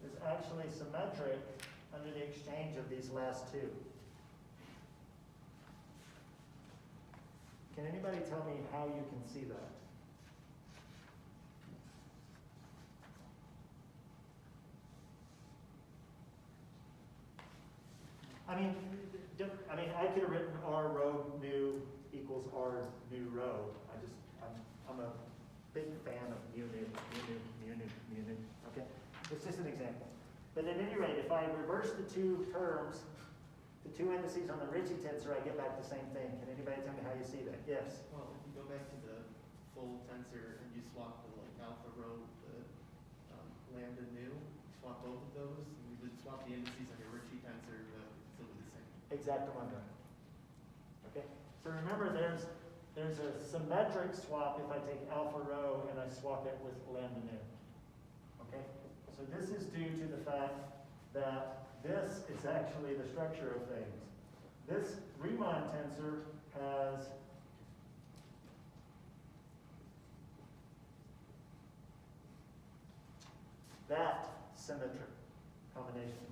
is actually symmetric under the exchange of these last two. Can anybody tell me how you can see that? I could have written r rho nu equals r nu rho. I'm a big fan of mu nu, mu nu, mu nu, mu nu. Okay, it's just an example. But at any rate, if I reverse the two terms, the two indices on the Ritchie tensor, I get back the same thing. Can anybody tell me how you see that? Yes. Well, if you go back to the full tensor and you swap the alpha rho, the lambda nu, swap both of those, and you would swap the indices on your Ritchie tensor, it's still the same. Exactamundo. Okay. So remember, there's a symmetric swap if I take alpha rho and I swap it with lambda nu. Okay. So this is due to the fact that this is actually the structure of things. This Riemann tensor has that symmetric combination.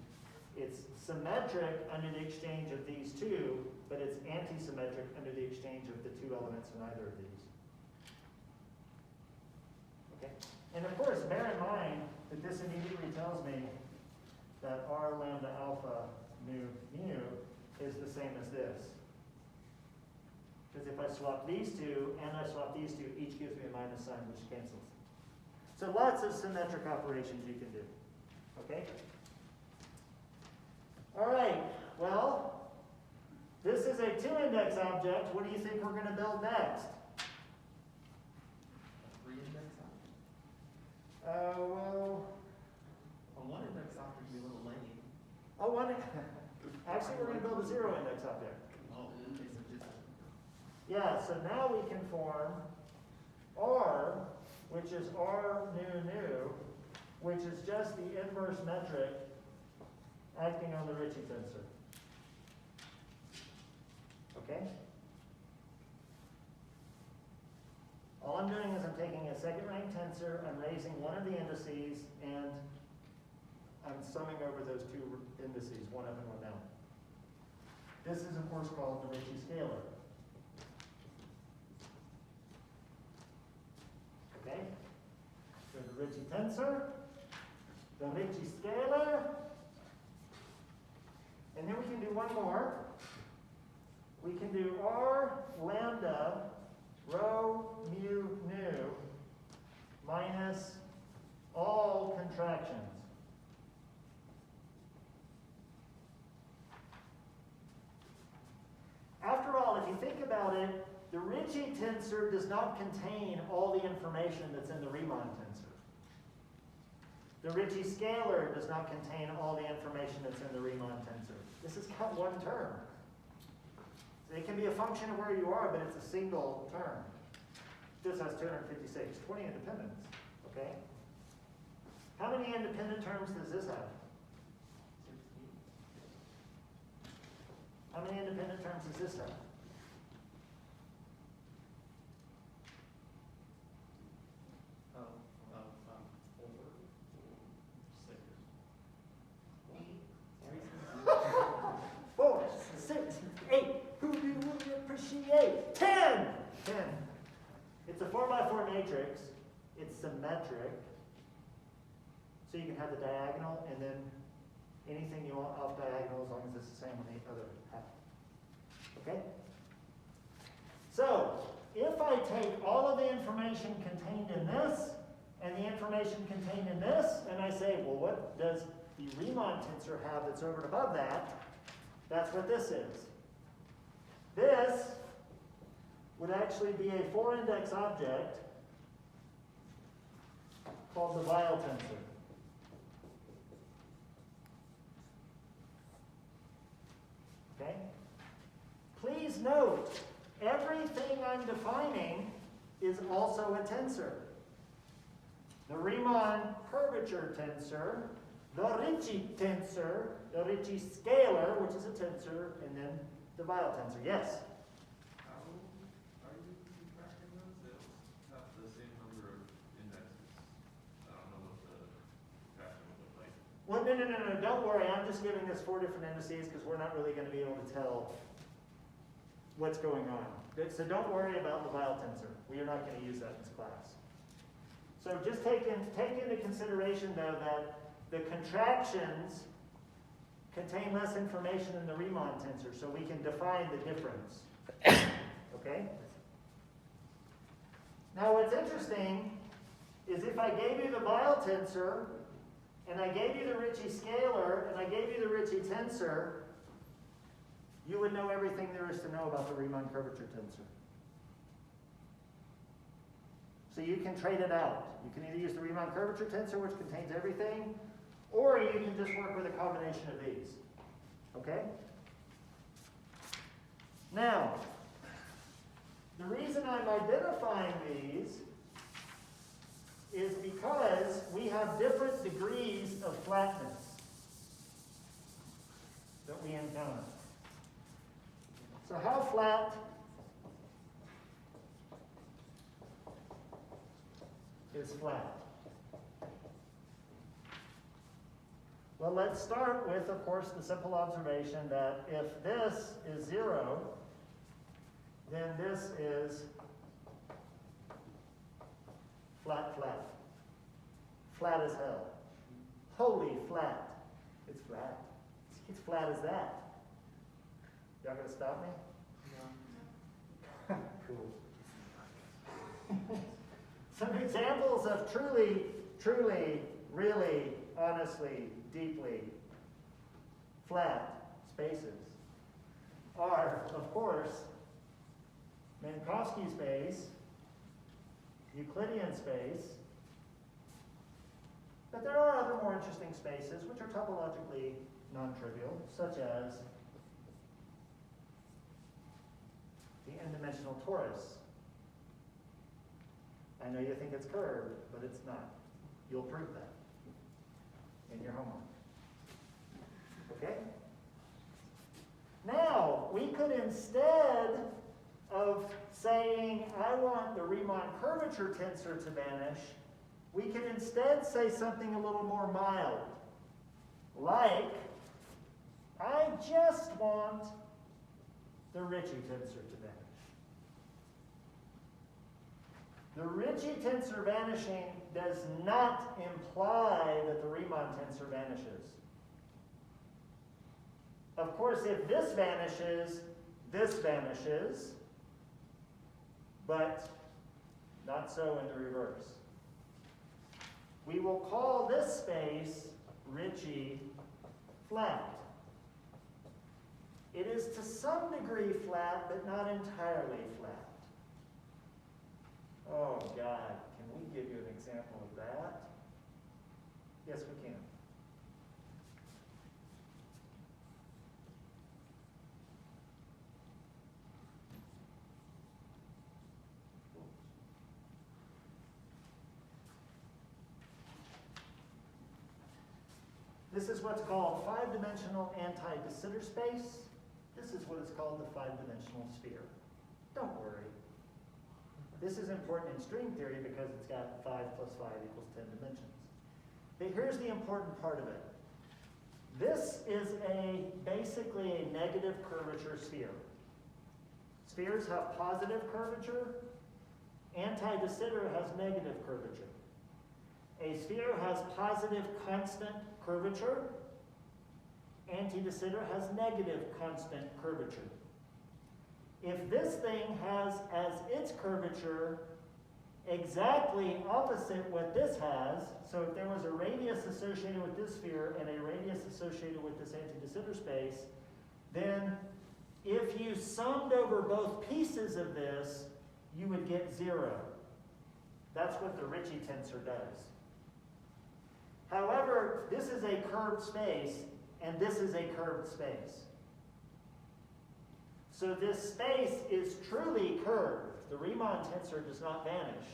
It's symmetric under the exchange of these two, but it's anti-symmetric under the exchange of the two elements in either of these. Okay? And of course, bear in mind that this immediately tells me that r lambda alpha mu mu is the same as this. Because if I swap these two and I swap these two, each gives me a minus sign, which cancels. So lots of symmetric operations you can do. Okay? All right, well, this is a 2-index object. What do you think we're going to build next? A 3-index object? Well... A 1-index object would be a little lame. Oh, one. Actually, we're going to build a 0-index object. Oh, okay, so just... Yeah, so now we can form R, which is R nu nu, which is just the inverse metric acting on the Ritchie tensor. Okay? All I'm doing is I'm taking a second rank tensor, I'm raising one of the indices, and I'm summing over those two indices, one up and one down. This is, of course, called the Ritchie Scaler. Okay? So the Ritchie tensor, the Ritchie Scaler, and then we can do one more. We can do R lambda rho mu nu minus all contractions. After all, if you think about it, the Ritchie tensor does not contain all the information that's in the Riemann tensor. The Ritchie scalar does not contain all the information that's in the Riemann tensor. This has got one term. It can be a function of where you are, but it's a single term. This has 256, 20 independents, okay? How many independent terms does this have? 16. How many independent terms does this have? Four. 4, 6, 8. Who do you appreciate? 10. 10. It's a 4x4 matrix. It's symmetric. So you can have the diagonal and then anything you want off diagonal as long as it's the same on the other half. Okay? So, if I take all of the information contained in this and the information contained in this, and I say, well, what does the Riemann tensor have that's over and above that? That's what this is. This would actually be a 4-index object called the Weil tensor. Okay? Please note, everything I'm defining is also a tensor. The Riemann curvature tensor, the Ritchie tensor, the Ritchie scalar, which is a tensor, and then the Weil tensor. Yes? How are you subtracting those? They'll have the same number of indexes. I don't know what the subtraction would look like. Well, no. Don't worry. I'm just giving this 4 different indices because we're not really going to be able to tell what's going on. So don't worry about the Weil tensor. We are not going to use that in this class. So just take into consideration, though, that the contractions contain less information than the Riemann tensor, so we can define the difference. Okay? Now what's interesting is if I gave you the Weil tensor, and I gave you the Ritchie scalar, and I gave you the Ritchie tensor, you would know everything there is to know about the Riemann curvature tensor. So you can trade it out. You can either use the Riemann curvature tensor, which contains everything, or you can just work with a combination of these. Okay? Now, the reason I'm identifying these is because we have different degrees of flatness that we encounter. So how flat is flat? Well, let's start with, of course, the simple observation that if this is 0, then this is flat. Flat as hell. Holy flat. It's flat. It's flat as that. Y'all gonna stop me? No. Cool. Some examples of truly, really, honestly, deeply flat spaces are, of course, Minkowski space, Euclidean space, but there are other more interesting spaces which are topologically non-trivial, such as the n-dimensional torus. I know you think it's curved, but it's not. You'll prove that. in your homework. Okay? Now, we could instead of saying, I want the Riemann curvature tensor to vanish, we could instead say something a little more mild. Like, I just want the Ritchie tensor to vanish. The Ritchie tensor vanishing does not imply that the Riemann tensor vanishes. Of course, if this vanishes, but not so in the reverse. We will call this space Ritchie flat. It is to some degree flat, but not entirely flat. Oh God, can we give you an example of that? Yes, we can. This is what's called five-dimensional anti-de Sitter space. This is what is called the five-dimensional sphere. Don't worry. This is important in string theory because it's got 5 plus 5 equals 10 dimensions. But here's the important part of it. This is basically a negative curvature sphere. Spheres have positive curvature. Anti-de Sitter has negative curvature. A sphere has positive constant curvature. Anti-de Sitter has negative constant curvature. If this thing has as its curvature exactly opposite what this has, so if there was a radius associated with this sphere and a radius associated with this anti-de Sitter space, then if you summed over both pieces of this, you would get 0. That's what the Ritchie tensor does. However, this is a curved space, and this is a curved space. So this space is truly curved. The Riemann tensor does not vanish.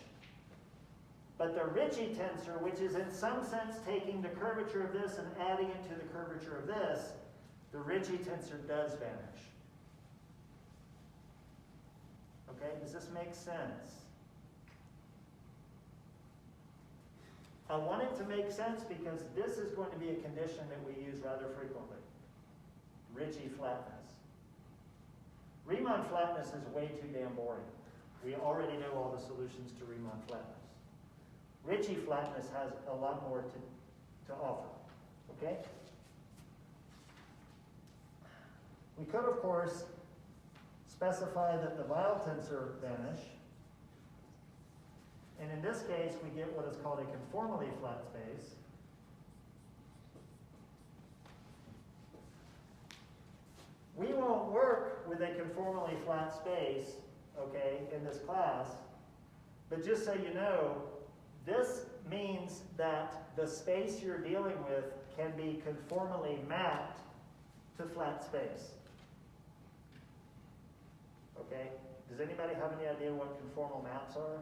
But the Ritchie tensor, which is in some sense taking the curvature of this and adding it to the curvature of this, the Ritchie tensor does vanish. Okay, does this make sense? I want it to make sense because this is going to be a condition that we use rather frequently. Ritchie flatness. Riemann flatness is way too damn boring. We already know all the solutions to Riemann flatness. Ritchie flatness has a lot more to offer. Okay? We could, of course, specify that the Weil tensor vanish. And in this case, we get what is called a conformally flat space. We won't work with a conformally flat space, okay, in this class. But just so you know, this means that the space you're dealing with can be conformally mapped to flat space. Okay? Does anybody have any idea what conformal maps are?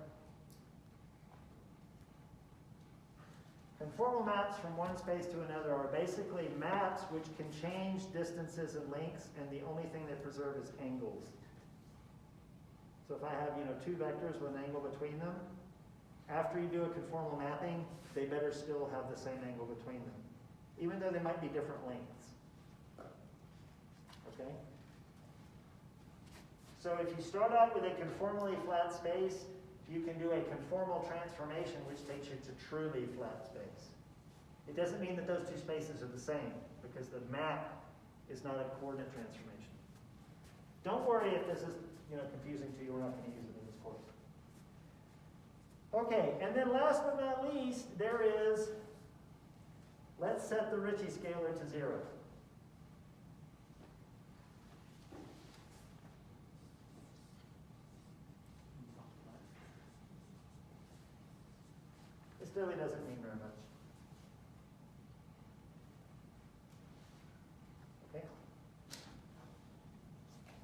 Conformal maps from one space to another are basically maps which can change distances and lengths, and the only thing they preserve is angles. So if I have, two vectors with an angle between them, after you do a conformal mapping, they better still have the same angle between them, even though they might be different lengths. Okay? So if you start out with a conformally flat space, you can do a conformal transformation which takes you to truly flat space. It doesn't mean that those two spaces are the same, because the map is not a coordinate transformation. Don't worry if this is confusing to you. We're not going to use it in this course. Okay, and then last but not least, there is, let's set the Ritchie scalar to 0. This really doesn't mean very much. Okay?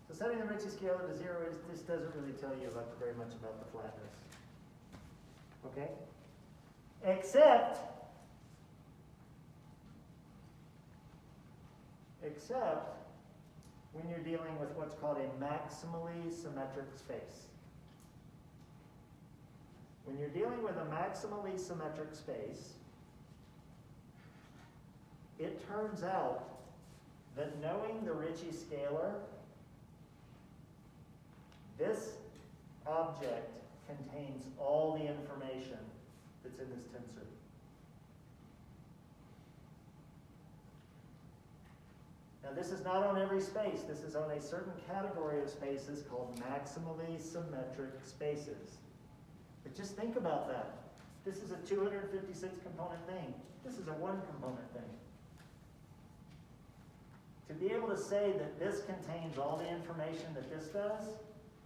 So setting the Ritchie scalar to 0 this doesn't really tell you very much about the flatness. Okay? Except except when you're dealing with what's called a maximally symmetric space. When you're dealing with a maximally symmetric space, it turns out that knowing the Ritchie scalar, this object contains all the information that's in this tensor. Now this is not on every space. This is on a certain category of spaces called maximally symmetric spaces. But just think about that. This is a 256 component thing. This is a 1 component thing. To be able to say that this contains all the information that this does,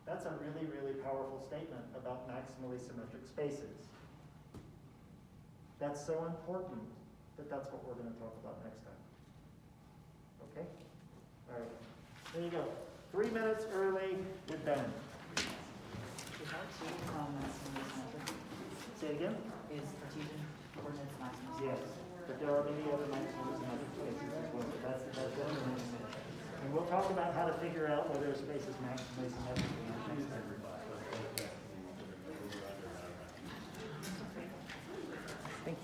that's a really, really powerful statement about maximally symmetric spaces. That's so important that that's what we're going to talk about next time. Okay? All right. There you go. 3 minutes early, we're done. Is R2 maximally symmetric? Say it again? Is Cartesian coordinates maximally Yes. But there are many other maximally symmetric spaces as well. But that's what we're going to do. And we'll talk about how to figure out whether a space is maximally symmetric or not next time.